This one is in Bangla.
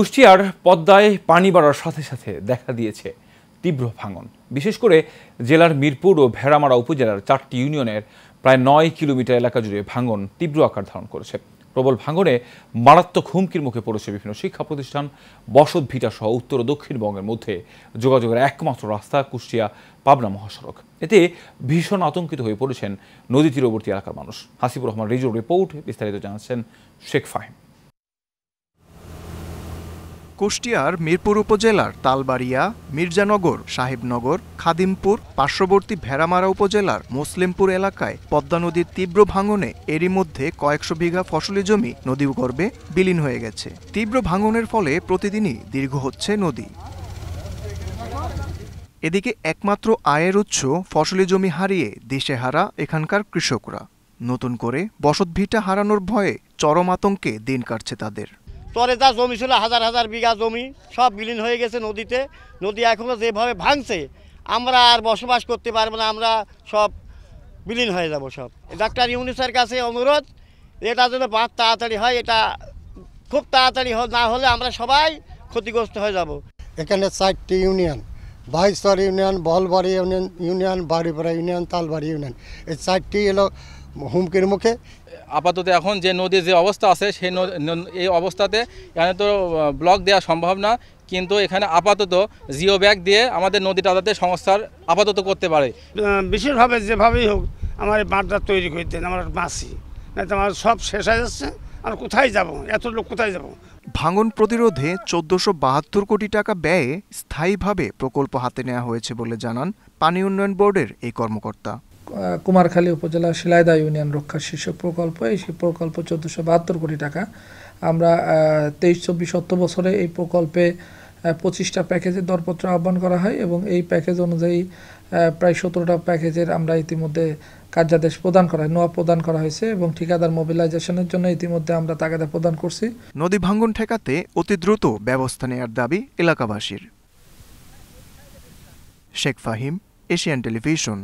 কুষ্টিয়ার পদ্মায় পানি বাড়ার সাথে সাথে দেখা দিয়েছে তীব্র ভাঙন। বিশেষ করে জেলার মিরপুর ও ভেড়ামারা উপজেলার 4টি ইউনিয়নের প্রায় 9 কিলোমিটার এলাকা জুড়ে ভাঙন তীব্র আকার ধারণ করেছে। প্রবল ভাঙনে মারাত্মক হুমকির মুখে পড়েছে বিভিন্ন শিক্ষা প্রতিষ্ঠান, বসতভিটা সহ উত্তর ও দক্ষিণবঙ্গের মধ্যে যোগাযোগের একমাত্র রাস্তা কুষ্টিয়া পাবনা মহাসড়ক। এতে ভীষণ আতঙ্কিত হয়ে পড়েছেন নদী তীরবর্তী এলাকার মানুষ। হাসিবুর রহমান রিজুর রিপোর্ট, বিস্তারিত জানাচ্ছেন শেখ ফাহিম। কুষ্টিয়ার মিরপুর উপজেলার তালবাড়িয়া, মির্জানগর, সাহেবনগর, খাদিমপুর, পার্শ্ববর্তী ভেড়ামারা উপজেলার মুসলিমপুর এলাকায় পদ্মা নদীর তীব্র ভাঙনে এরই মধ্যে কয়েকশো বিঘা ফসলি জমি নদীগর্ভে বিলীন হয়ে গেছে। তীব্র ভাঙনের ফলে প্রতিদিনই দীর্ঘ হচ্ছে নদী। এদিকে একমাত্র আয়ের উৎস ফসলি জমি হারিয়ে দিশেহারা এখানকার কৃষকরা। নতুন করে বসতভিটা হারানোর ভয়ে চরম আতঙ্কে দিন কাটছে তাদের। তরে যা জমি ছিল হাজার হাজার বিঘা জমি সব বিলীন হয়ে গেছে নদীতে। নদী এখনো যেভাবে ভাঙছে আমরা আর বসবাস করতে পারবো না, আমরা সব বিলীন হয়ে যাব সব। ডাক্তার ইউনূসের কাছে অনুরোধ, এটা যেন বাঁধ তাড়াতাড়ি হয়, এটা খুব তাড়াতাড়ি না হলে আমরা সবাই ক্ষতিগ্রস্ত হয়ে যাব। এখানে 4টি union, ভাইসর union, বহলবাড়ি union, বাড়িপাড়া union, Talbari union, এই 4টি এলো হুমকির মুখে। আপাতত এখন যে নদীর যে অবস্থা আছে সেই এই অবস্থাতে এখানে তো ব্লক দেওয়া সম্ভব না, কিন্তু এখানে আপাতত জিও ব্যাগ দিয়ে আমাদের নদীটা যাতে সংস্কার আপাতত করতে পারে। বিশেষভাবে যেভাবেই হোক আমার এই বাঁধটা তৈরি করে দেন, আমরা বাঁচি, না তো আমার সব শেষ হয়ে যাচ্ছে। আর কোথায় যাব, এত লোক কোথায় যাব? ভাঙন প্রতিরোধে 1472 কোটি টাকা ব্যয়ে স্থায়ীভাবে প্রকল্প হাতে নেওয়া হয়েছে বলে জানান পানি উন্নয়ন বোর্ডের এই কর্মকর্তা। কুমারখালী উপজেলা শিলাইদা ইউনিয়ন রক্ষা শীর্ষক প্রকল্প, এই প্রকল্প 1472 কোটি টাকা। আমরা 23-24 অর্থ বছরে এই প্রকল্পে 25টা প্যাকেজের দরপত্র আহ্বান করা হয় এবং এই প্যাকেজ অনুযায়ী প্রায় 17টা প্যাকেজের আমরা ইতিমধ্যে কার্যাদেশ প্রদান করা হয়, নোয়া প্রদান করা হয়েছে এবং ঠিকাদার মোবিলাইজেশনের জন্য ইতিমধ্যে আমরা তাগাদা প্রদান করছি। নদী ভাঙন ঠেকাতে অতি দ্রুত ব্যবস্থা নেওয়ার দাবি এলাকাবাসীর। Sheikh Fahim, Asian television.